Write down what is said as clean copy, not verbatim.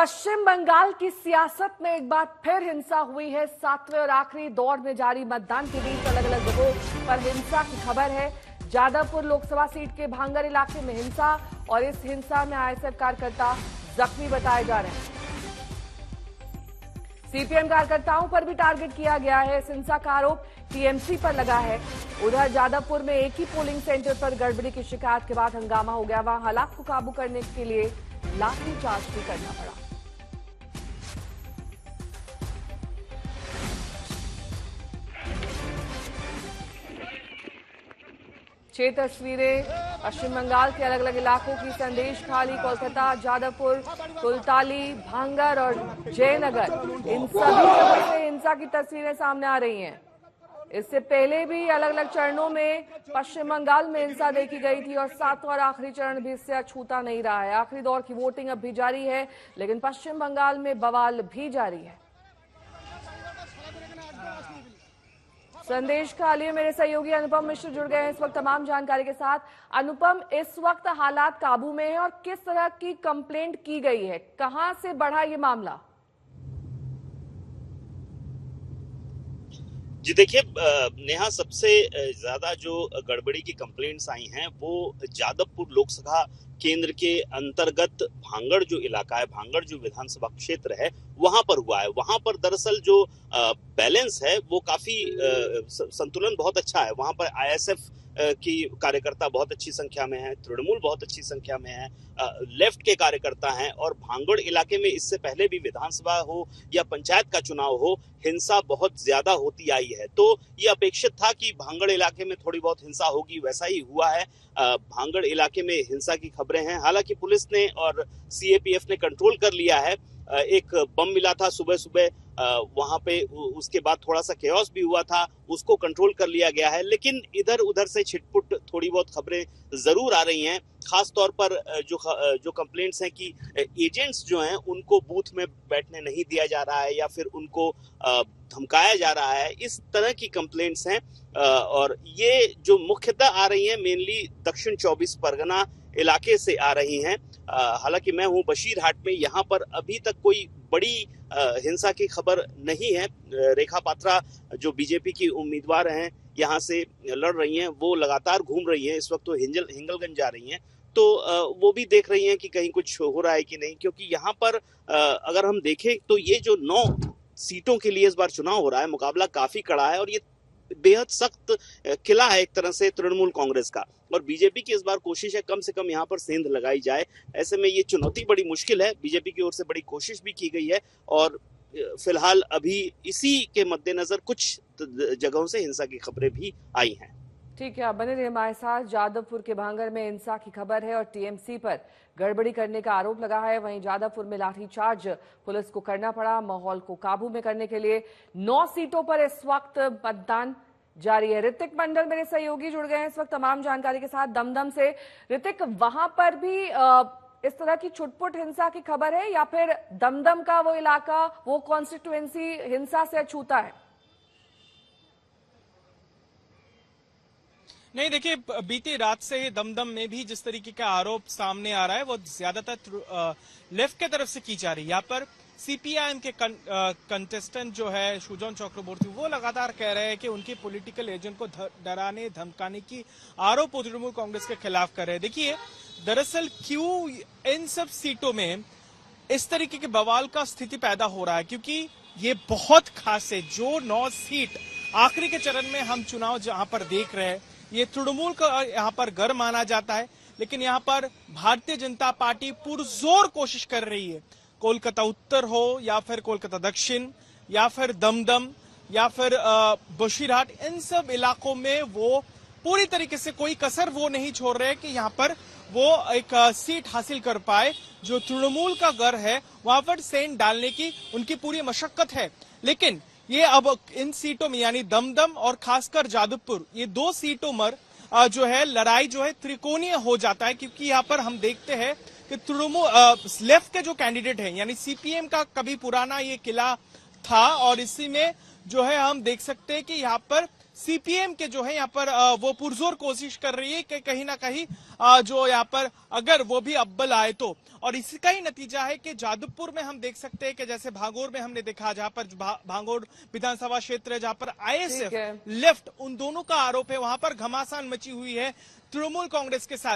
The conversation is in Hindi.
पश्चिम बंगाल की सियासत में एक बार फिर हिंसा हुई है। 7वें और आखिरी दौर में जारी मतदान के बीच अलग अलग जगहों पर हिंसा की खबर है। जादवपुर लोकसभा सीट के भांगर इलाके में हिंसा और इस हिंसा में आईएसएफ कार्यकर्ता जख्मी बताए जा रहे हैं। सीपीएम कार्यकर्ताओं पर भी टारगेट किया गया है। इस हिंसा का आरोप टीएमसी पर लगा है। उधर जादवपुर में एक ही पोलिंग सेंटर पर गड़बड़ी की शिकायत के बाद हंगामा हो गया। वहां हालात को काबू करने के लिए लाठीचार्ज भी करना पड़ा। छह तस्वीरें पश्चिम बंगाल के अलग अलग इलाकों की। संदेश खाली, कोलकाता, जादवपुर, तुलताली, भांगर और जयनगर, इन सभी जगहों से हिंसा की तस्वीरें सामने आ रही हैं। इससे पहले भी अलग अलग चरणों में पश्चिम बंगाल में हिंसा देखी गई थी और 7वां और आखिरी चरण भी इससे अछूता नहीं रहा है। आखिरी दौर की वोटिंग अब भी जारी है, लेकिन पश्चिम बंगाल में बवाल भी जारी है। संदेश खाली, मेरे सहयोगी अनुपम मिश्र जुड़ गए हैं इस वक्त तमाम जानकारी के साथ। अनुपम, इस वक्त हालात काबू में है और किस तरह की कंप्लेंट की गई है, कहां से बढ़ा ये मामला? जी देखिए नेहा, सबसे ज्यादा जो गड़बड़ी की कंप्लेंट्स आई हैं वो जादवपुर लोकसभा केंद्र के अंतर्गत भांगड़ जो इलाका है, भांगड़ जो विधानसभा क्षेत्र है, वहां पर हुआ है। वहां पर दरअसल जो बैलेंस है वो काफी संतुलन बहुत अच्छा है। वहां पर आईएसएफ की कार्यकर्ता बहुत अच्छी संख्या में है, तृणमूल बहुत अच्छी संख्या में है, लेफ्ट के कार्यकर्ता हैं और भांगड़ इलाके में इससे पहले भी विधानसभा हो या पंचायत का चुनाव हो, हिंसा बहुत ज्यादा होती आई है। तो ये अपेक्षित था कि भांगड़ इलाके में थोड़ी बहुत हिंसा होगी, वैसा ही हुआ है। भांगड़ इलाके में हिंसा की खबरें हैं। हालांकि पुलिस ने और सीएपीएफ ने कंट्रोल कर लिया है। एक बम मिला था सुबह सुबह वहां पे, उसके बाद थोड़ा सा केओस भी हुआ था, उसको कंट्रोल कर लिया गया है। लेकिन इधर उधर से छिटपुट थोड़ी बहुत खबरें जरूर आ रही हैं। खास तौर पर जो कंप्लेंट्स हैं कि एजेंट्स जो हैं उनको बूथ में बैठने नहीं दिया जा रहा है या फिर उनको धमकाया जा रहा है, इस तरह की कंप्लेंट्स हैं। और ये जो मुख्यतः आ रही हैं मेनली दक्षिण 24 परगना इलाके से आ रही हैं। हालांकि मैं हूं बशीरहाट में, यहाँ पर अभी तक कोई बड़ी हिंसा की खबर नहीं है। रेखा पात्रा जो बीजेपी की उम्मीदवार हैं, यहाँ से लड़ रही हैं, वो लगातार घूम रही हैं। इस वक्त तो हिंगलगंज जा रही हैं, तो वो भी देख रही हैं कि कहीं कुछ हो रहा है कि नहीं। क्योंकि यहाँ पर अगर हम देखें तो ये जो 9 सीटों के लिए इस बार चुनाव हो रहा है, मुकाबला काफी कड़ा है और ये बेहद सख्त किला है एक तरह से तृणमूल कांग्रेस का। और बीजेपी की इस बार कोशिश है कम से कम यहाँ पर सेंध लगाई जाए। ऐसे में ये चुनौती बड़ी मुश्किल है। बीजेपी की ओर से बड़ी कोशिश भी की गई है और फिलहाल अभी इसी के मद्देनजर कुछ जगहों से हिंसा की खबरें भी आई हैं। ठीक है, आप बने रहिए हमारे साथ। जादवपुर के भांगर में हिंसा की खबर है और टीएमसी पर गड़बड़ी करने का आरोप लगा है। वहीं जादवपुर में लाठीचार्ज पुलिस को करना पड़ा। माहौल को काबू में करने के लिए 9 सीटों पर इस वक्त मतदान जारी है। ऋतिक मंडल मेरे सहयोगी जुड़ गए हैं इस वक्त तमाम जानकारी के साथ दमदम से। ऋतिक, वहां पर भी इस तरह की छुटपुट हिंसा की खबर है या फिर दमदम का वो इलाका, वो कॉन्स्टिट्यूएंसी हिंसा से अछूता है? नहीं, देखिए बीती रात से ही दमदम में भी जिस तरीके का आरोप सामने आ रहा है वो ज्यादातर लेफ्ट के तरफ से की जा रही है। यहाँ पर सीपीआईएम के कंटेस्टेंट जो है सुजन चक्रवर्ती, वो लगातार कह रहे हैं कि उनके पॉलिटिकल एजेंट को डराने धमकाने की आरोप तृणमूल कांग्रेस के खिलाफ कर रहे हैं। देखिए दरअसल क्यों इन सब सीटों में इस तरीके के बवाल का स्थिति पैदा हो रहा है, क्योंकि ये बहुत खास है। जो 9 सीट आखिरी के चरण में हम चुनाव जहां पर देख रहे हैं, ये तृणमूल का यहाँ पर घर माना जाता है, लेकिन यहाँ पर भारतीय जनता पार्टी पुरजोर कोशिश कर रही है। कोलकाता उत्तर हो या फिर कोलकाता दक्षिण या फिर दमदम या फिर बशीरहाट, इन सब इलाकों में वो पूरी तरीके से कोई कसर वो नहीं छोड़ रहे कि यहाँ पर वो एक सीट हासिल कर पाए। जो तृणमूल का घर है वहां पर सेंध डालने की उनकी पूरी मशक्कत है। लेकिन ये अब इन सीटों में यानी दमदम और खासकर जादवपुर, ये 2 सीटों में जो है लड़ाई जो है त्रिकोणीय हो जाता है। क्योंकि यहाँ पर हम देखते हैं कि तृणमूल लेफ्ट के जो कैंडिडेट हैं यानी सीपीएम का कभी पुराना ये किला था और इसी में जो है हम देख सकते हैं कि यहाँ पर सीपीएम के जो है यहाँ पर वो पुरजोर कोशिश कर रही है कि कहीं ना कहीं जो यहाँ पर अगर वो भी अव्वल आए तो, और इसका ही नतीजा है कि जादवपुर में हम देख सकते हैं कि जैसे भांगोर में हमने देखा, जहां पर भांगोर विधानसभा क्षेत्र है, जहां पर आईएसएफ लेफ्ट, उन दोनों का आरोप है, वहां पर घमासान मची हुई है तृणमूल कांग्रेस के साथ।